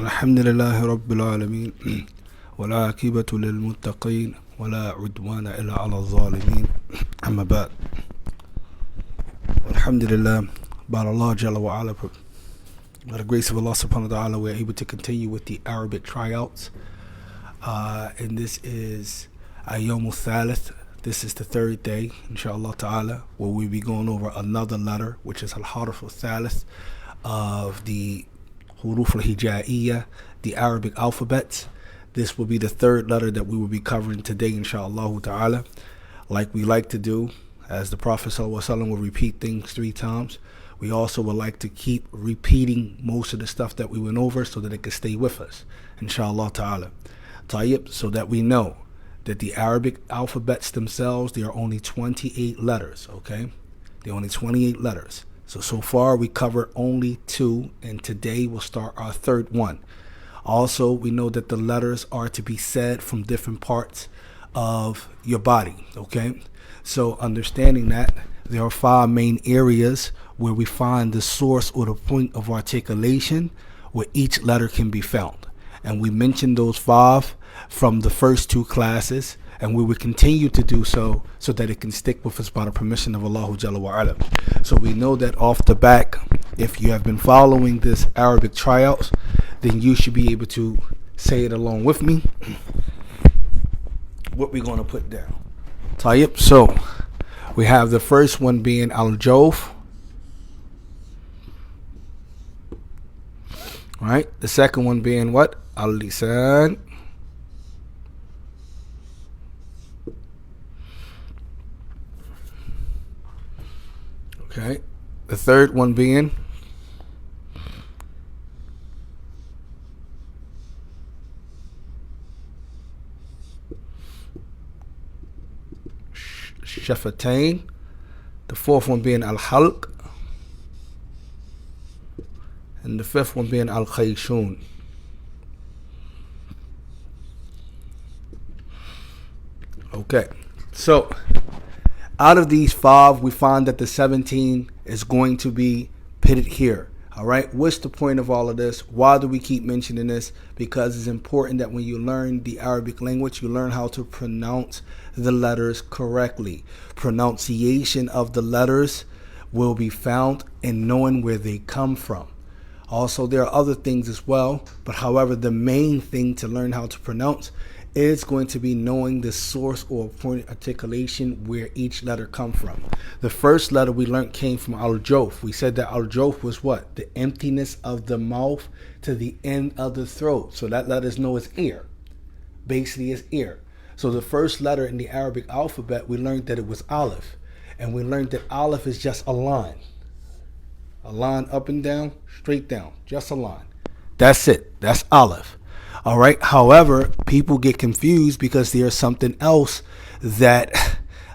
الحمد لله رب العالمين والعاقبة للمتقين ولا عدوان إلا على الظالمين أما بعد الحمد لله by Allah Jalla wa Ala, by the grace of Allah subhanahu wa ta'ala, we're able to continue with the Arabic tryouts, and this is Ayom Thalith. This is the third day, inshallah ta'ala, where we'll be going over another letter, which is Al-Harf Al-Thalith of the Huruf Al-Hijaiyyah, the Arabic alphabets. This will be the third letter that we will be covering today, inshallah ta'ala. Like we like to do, as the Prophet sallallahu alaihi wasallam will repeat things 3 times, we also would like to keep repeating most of the stuff that we went over so that it can stay with us, inshallah ta'ala. Tayyib, so that we know that the Arabic alphabets themselves, there are only 28 letters, okay? There are only 28 letters. So far we covered only 2, and today we'll start our third one. Also, we know that the letters are to be said from different parts of your body, okay? So understanding that, there are 5 main areas where we find the source or the point of articulation where each letter can be found. And we mentioned those 5 from the first 2 classes, and we will continue to do so that it can stick with us by the permission of Allah Jalla wa Ala. So we know that off the back, if you have been following this Arabic tryouts, then you should be able to say it along with me. What we're going to put down. Tayyib. So we have the first one being Al-Jawf. Right? The second one being what? Al-Lisan. Okay. The third one being Shafatain. The fourth one being Al-Halq. And the fifth one being Al-Khayshun. Okay. So out of these 5, we find that the 17 is going to be pitted here. All right. What's the point of all of this? Why do we keep mentioning this? Because it's important that when you learn the Arabic language, you learn how to pronounce the letters correctly. Pronunciation of the letters will be found in knowing where they come from. Also, there are other things as well, but however, the main thing to learn how to pronounce is going to be knowing the source or point of articulation where each letter come from. The first letter we learned came from Al-Jawf. We said that Al-Jawf was what? The emptiness of the mouth to the end of the throat. So that letter is known as ear. Basically, is ear. So the first letter in the Arabic alphabet, we learned that it was Aleph. And we learned that Aleph is just a line. A line up and down, straight down. Just a line. That's it. That's Aleph. All right. However, people get confused because there's something else that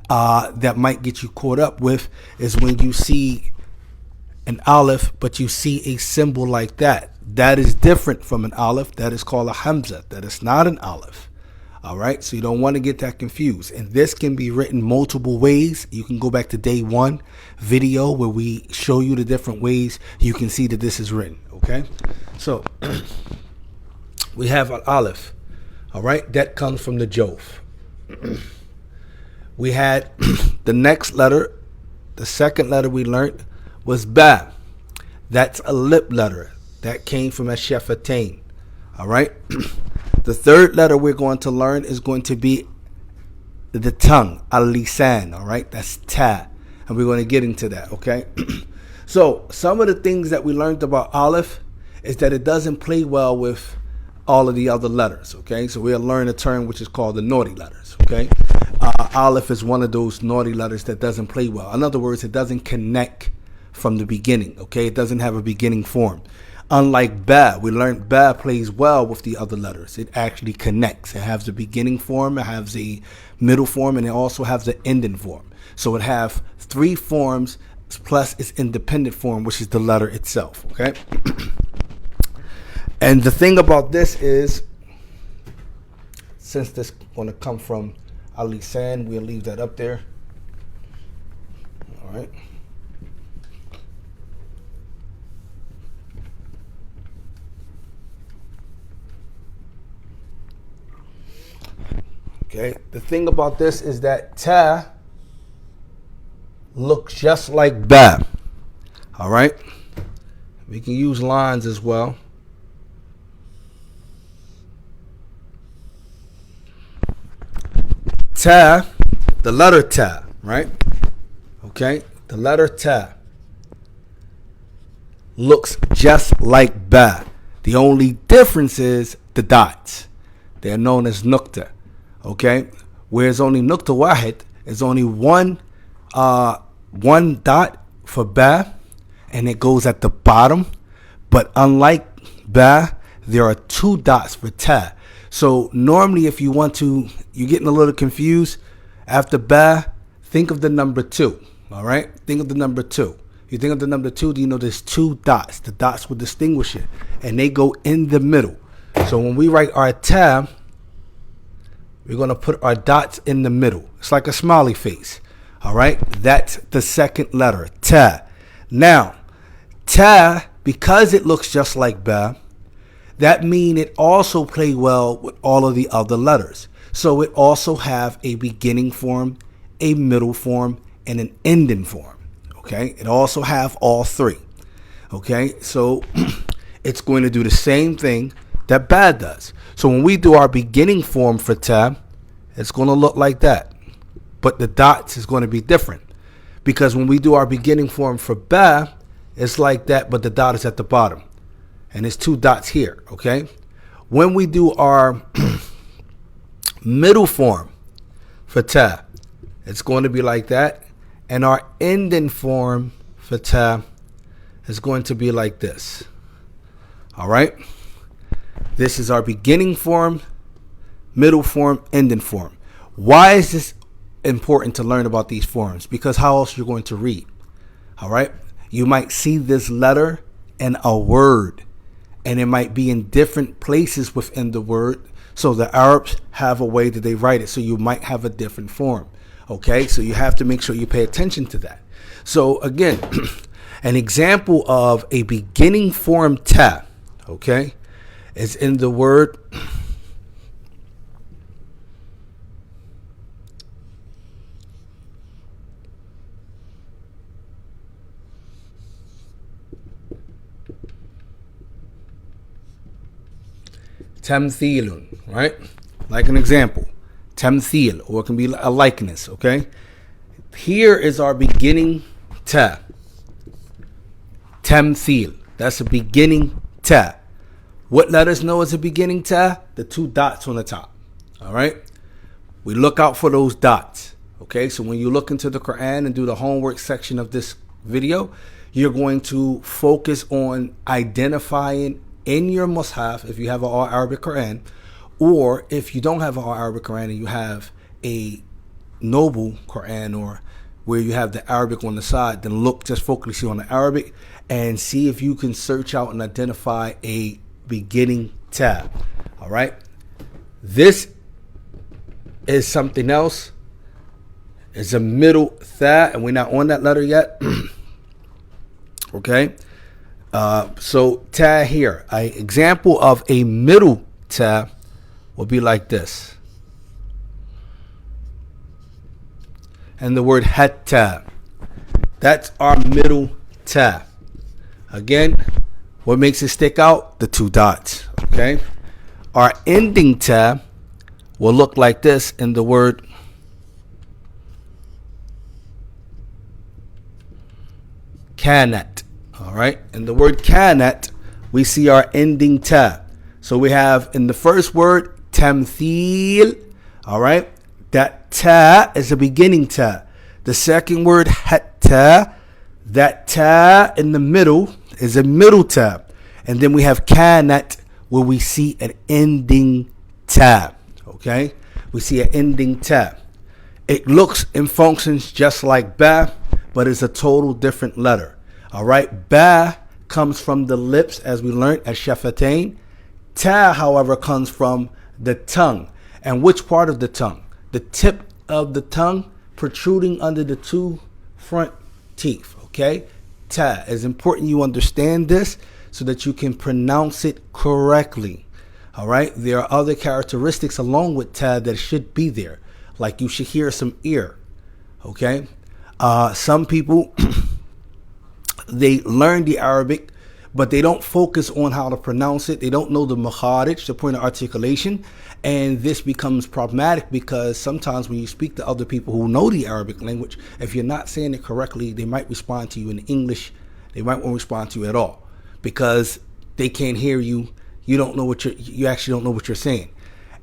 that might get you caught up with, is when you see an Aleph, but you see a symbol like that. That is different from an Aleph. That is called a Hamza. That is not an Aleph. All right. So you don't want to get that confused. And this can be written multiple ways. You can go back to day 1 video where we show you the different ways you can see that this is written. Okay. So we have an Aleph. All right. That comes from the Jawf. We had the next letter. The second letter we learned was Ba. That's a lip letter. That came from Ash-Shafatain. All right. The third letter we're going to learn is going to be the tongue, Al-Lisan, all right? That's Ta, and we're going to get into that, okay? So some of the things that we learned about Aleph is that it doesn't play well with all of the other letters, okay? So we'll learn a term which is called the naughty letters, okay? Aleph is one of those naughty letters that doesn't play well. In other words, it doesn't connect from the beginning, okay? It doesn't have a beginning form. Unlike Ba, we learned Ba plays well with the other letters. It actually connects. It has the beginning form, it has the middle form, and it also has the ending form. So it has 3 forms plus its independent form, which is the letter itself. Okay. And the thing about this is, since this is going to come from Al-Lisan, we'll leave that up there. All right. Okay. The thing about this is that ta looks just like ba. All right. We can use lines as well. Ta, the letter ta, right? Okay. The letter ta looks just like ba. The only difference is the dots. They're known as nukta. Okay, whereas only nukta wahid is only one dot for ba, and it goes at the bottom. But unlike ba, there are two dots for ta. So normally, if you want to, you're getting a little confused. After ba, think of the number 2. All right, think of the number 2. You think of the number 2, you know there's two dots. The dots will distinguish it, and they go in the middle. So when we write our ta, we're going to put our dots in the middle. It's like a smiley face. All right, that's the second letter, ta. Now, ta, because it looks just like ba, that means it also play well with all of the other letters. So it also have a beginning form, a middle form, and an ending form. Okay, it also have all three. Okay, so it's going to do the same thing that ba does. So when we do our beginning form for ta, it's going to look like that. But the dots is going to be different. Because when we do our beginning form for ba, it's like that, but the dot is at the bottom. And there's two dots here, okay? When we do our middle form for ta, it's going to be like that. And our ending form for ta is going to be like this. All right? This is our beginning form, middle form, ending form. Why is this important to learn about these forms? Because how else you're going to read? All right? You might see this letter in a word, and it might be in different places within the word. So the Arabs have a way that they write it, so you might have a different form. Okay? So you have to make sure you pay attention to that. So again, an example of a beginning form ta, okay, is in the word tamthilun, right? Like an example, tamthil, or it can be a likeness, okay? Here is our beginning ta. Tamthil, that's a beginning ta. What let us know it's a beginning ta? The two dots on the top. All right? We look out for those dots. Okay? So when you look into the Quran and do the homework section of this video, you're going to focus on identifying in your Mus'haf, if you have an all-Arabic Quran, or if you don't have an all-Arabic Quran and you have a noble Quran, or where you have the Arabic on the side, then look, just focus on the Arabic and see if you can search out and identify a beginning ta. All right, this is something else. It's a middle tha, and we're not on that letter yet. Okay, so ta here, an example of a middle ta will be like this, and the word hatta, that's our middle ta. Again, what makes it stick out? The two dots. Okay, our ending ta will look like this in the word kanat. All right, in the word kanat, we see our ending ta. So we have in the first word tamthil. All right, that ta is a beginning ta. The second word hatta, that ta in the middle is a middle ta. And then we have kanat, where we see an ending ta. Okay, we see an ending ta. It looks and functions just like ba, but it's a total different letter. All right, ba comes from the lips, as we learned at Shafatain. Ta, however, comes from the tongue. And which part of the tongue? The tip of the tongue protruding under the two front teeth. Okay, ta. It's important you understand this so that you can pronounce it correctly. All right. There are other characteristics along with ta that should be there. Like you should hear some ear. Okay. Some people, they learn the Arabic, but they don't focus on how to pronounce it. They don't know the makharij, the point of articulation. And this becomes problematic because sometimes when you speak to other people who know the Arabic language, if you're not saying it correctly, they might respond to you in English. They might won't respond to you at all because they can't hear you. You don't know what you actually don't know what you're saying.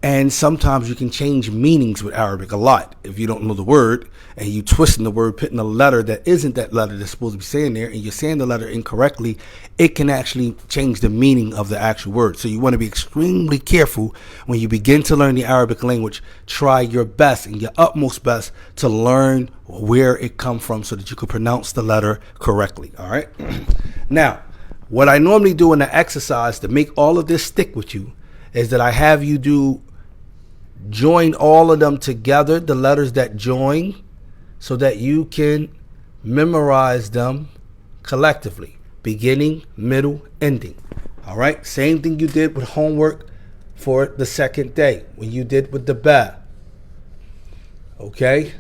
And sometimes you can change meanings with Arabic a lot if you don't know the word and you twisting the word, putting a letter that isn't that letter that's supposed to be saying there, and you're saying the letter incorrectly. It can actually change the meaning of the actual word. So you want to be extremely careful when you begin to learn the Arabic language. Try your best and your utmost best to learn where it comes from so that you can pronounce the letter correctly. All right. Now, what I normally do in the exercise to make all of this stick with you is that I have you join all of them together, the letters that join, so that you can memorize them collectively, beginning, middle, ending. All right. Same thing you did with homework for the second day when you did with the ba. Okay.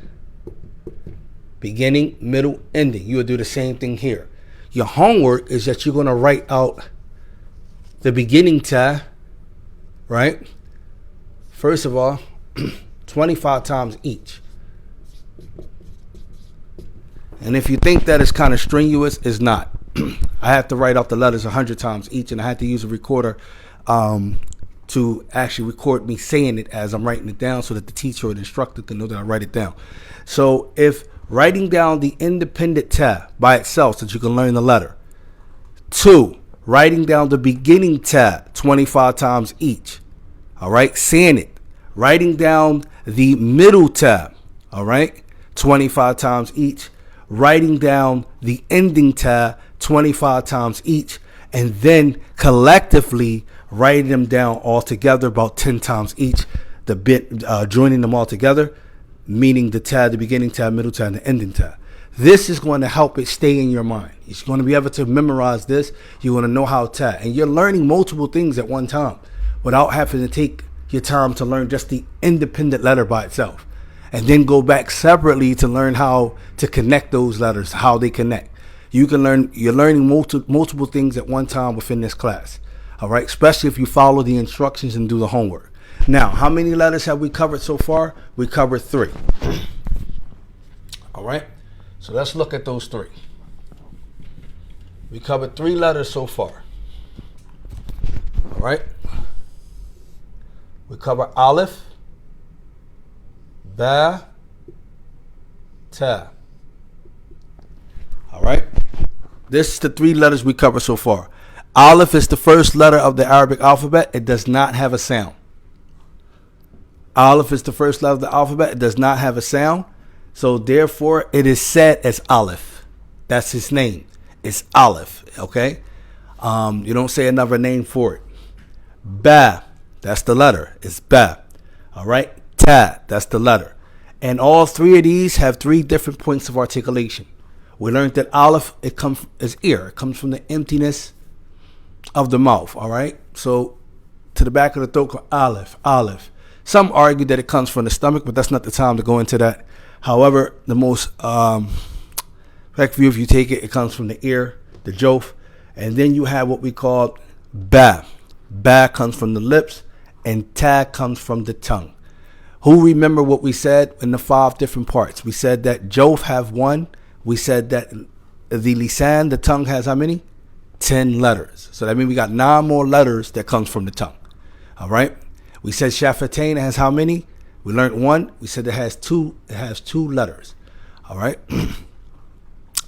Beginning, middle, ending. You will do the same thing here. Your homework is that you're going to write out the beginning ta, right? First of all, 25 times each. And if you think that is kind of strenuous, it's not. I have to write out the letters 100 times each, and I had to use a recorder to actually record me saying it as I'm writing it down so that the teacher or the instructor can know that I write it down. So if writing down the independent ta by itself so that you can learn the letter. 2, writing down the beginning ta 25 times each. All right, saying it. Writing down the middle ta, all right, 25 times each. Writing down the ending ta 25 times each. And then collectively writing them down all together about 10 times each. The bit joining them all together, meaning the ta, the beginning ta, middle ta, and the ending ta. This is going to help it stay in your mind. You're going to be able to memorize this. You're going to know how ta. And you're learning multiple things at one time without having to take your time to learn just the independent letter by itself. And then go back separately to learn how to connect those letters, how they connect. You're learning multiple things at one time within this class. All right, especially if you follow the instructions and do the homework. Now, how many letters have we covered so far? We covered 3. All right, so let's look at those 3. We covered 3 letters so far. All right, we cover Aleph, Ba, Ta. All right, this is the 3 letters we cover so far. Aleph is the first letter of the Arabic alphabet. It does not have a sound. Aleph is the first letter of the alphabet. It does not have a sound. So therefore, it is said as Aleph. That's his name. It's Aleph. Okay. You don't say another name for it. Ba. That's the letter. It's Ba. All right. Ta. That's the letter. And all 3 of these have 3 different points of articulation. We learned that Aleph, it comes as ear. It comes from the emptiness of the mouth. All right. So to the back of the throat, Aleph, Aleph. Some argue that it comes from the stomach, but that's not the time to go into that. However, the most correct view, if you take it, it comes from the ear, the joph. And then you have what we call Ba. Ba comes from the lips, and Ta comes from the tongue. Who remember what we said in the 5 different parts? We said that joph have 1. We said that the lisan, the tongue, has how many? 10 letters. So that means we got 9 more letters that comes from the tongue. All right. We said shafatain has how many? We learned 1. We said it has 2. It has 2 letters. All right.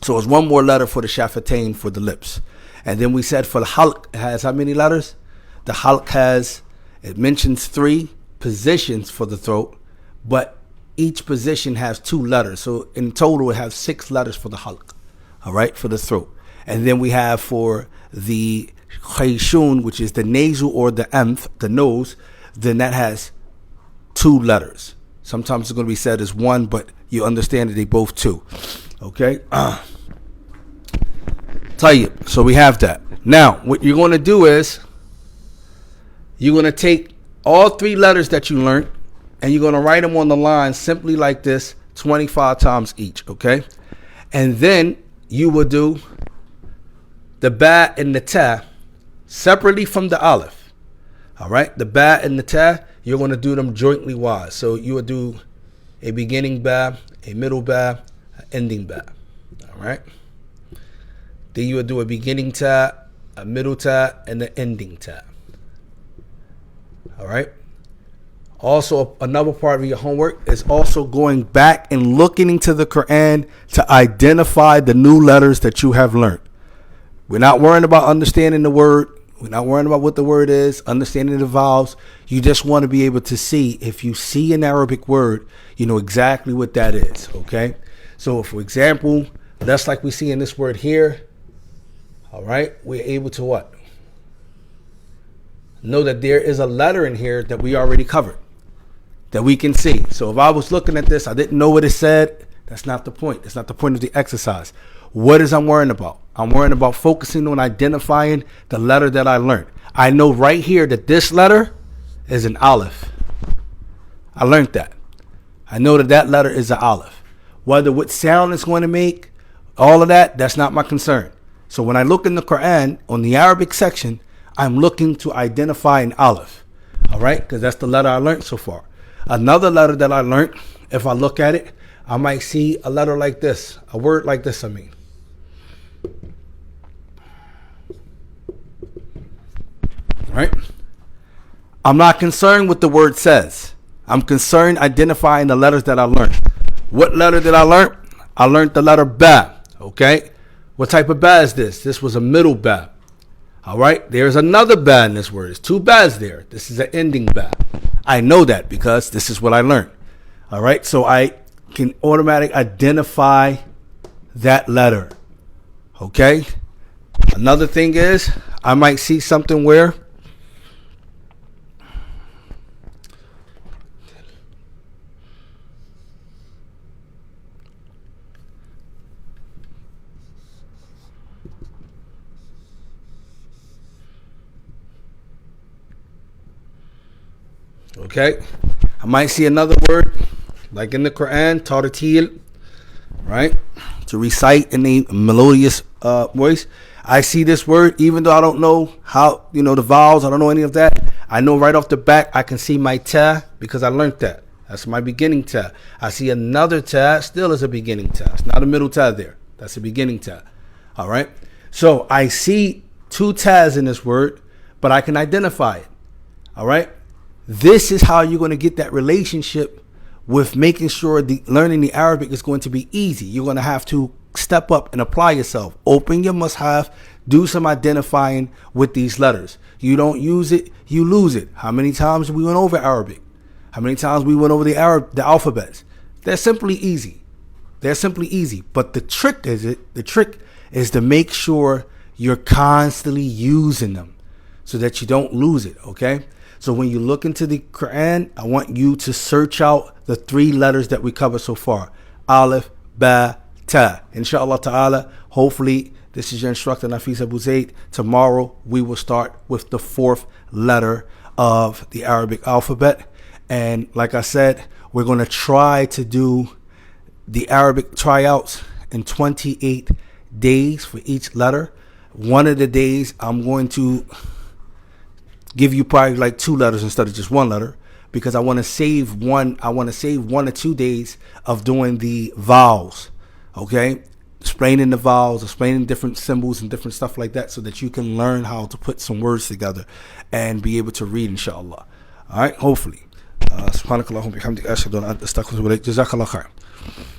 So it's 1 more letter for the shafatain for the lips. And then we said for the halq, it has how many letters? The halq has, it mentions 3 positions for the throat, but each position has 2 letters. So in total, it has 6 letters for the halq. All right, for the throat. And then we have for the khayshun, which is the nasal or the anf, the nose, then that has 2 letters. Sometimes it's going to be said as 1, but you understand that they both 2. Okay. Tayyib. So we have that. Now, what you're going to do is you're going to take all 3 letters that you learned and you're going to write them on the line simply like this 25 times each, okay? And then you will do the ba and the ta separately from the aleph. All right? The ba and the ta, you're going to do them jointly wise. So you will do a beginning ba, a middle ba, an ending ba. All right? Then you will do a beginning ta, a middle ta, and an ending ta. All right? Also, another part of your homework is also going back and looking into the Quran to identify the new letters that you have learned. We're not worrying about understanding the word. We're not worrying about what the word is, understanding the vowels. You just want to be able to see, if you see an Arabic word, you know exactly what that is, okay? So, for example, that's like we see in this word here, all right? We're able to what? Know that there is a letter in here that we already covered, that we can see. So if I was looking at this, I didn't know what it said, that's not the point. That's not the point of the exercise. What is I'm worrying about? I'm worrying about focusing on identifying the letter that I learned. I know right here that this letter is an aleph. I learned that. I know that that letter is an aleph. Whether what sound it's going to make, all of that, that's not my concern. So when I look in the Quran, on the Arabic section, I'm looking to identify an aleph. All right? Because that's the letter I learned so far. Another letter that I learned, if I look at it, I might see a letter like this. A word like this, I mean. All right? I'm not concerned with the word says. I'm concerned identifying the letters that I learned. What letter did I learn? I learned the letter ba. Okay? What type of ba is this? This was a middle ba. All right? There's another ba in this word. There's 2 bas there. This is an ending ba. I know that because this is what I learned. All right? So I can automatically identify that letter. Okay? Another thing is, I might see something where okay, I might see another word like in the Quran, tartil, right? To recite in a melodious voice. I see this word, even though I don't know how, the vowels, I don't know any of that. I know right off the bat, I can see my ta because I learned that. That's my beginning ta. I see another ta, still is a beginning ta. It's not a middle ta there. That's a beginning ta. All right. So I see 2 tas in this word, but I can identify it. All right. This is how you're going to get that relationship with making sure learning the Arabic is going to be easy. You're going to have to step up and apply yourself. Open your must-have. Do some identifying with these letters. You don't use it, you lose it. How many times we went over Arabic? How many times we went over the alphabets? They're simply easy. They're simply easy. But the trick is to make sure you're constantly using them so that you don't lose it, okay? So when you look into the Quran, I want you to search out the 3 letters that we covered so far. Aleph, Ba, Ta. Inshallah ta'ala, hopefully this is your instructor, Nafis Abu Zaid. Tomorrow we will start with the 4th letter of the Arabic alphabet. And like I said, we're going to try to do the Arabic tryouts in 28 days for each letter. One of the days I'm going to give you probably like 2 letters instead of just 1 letter, because I want to save 1 or 2 days of doing the vowels, okay? Explaining the vowels, explaining different symbols and different stuff like that, so that you can learn how to put some words together and be able to read, inshallah. All right, hopefully. Subhanakallahumma bihamdika ashhadu an la ilaha illa anta astaghfiruka wa atubu ilaik. Jazakallah khair.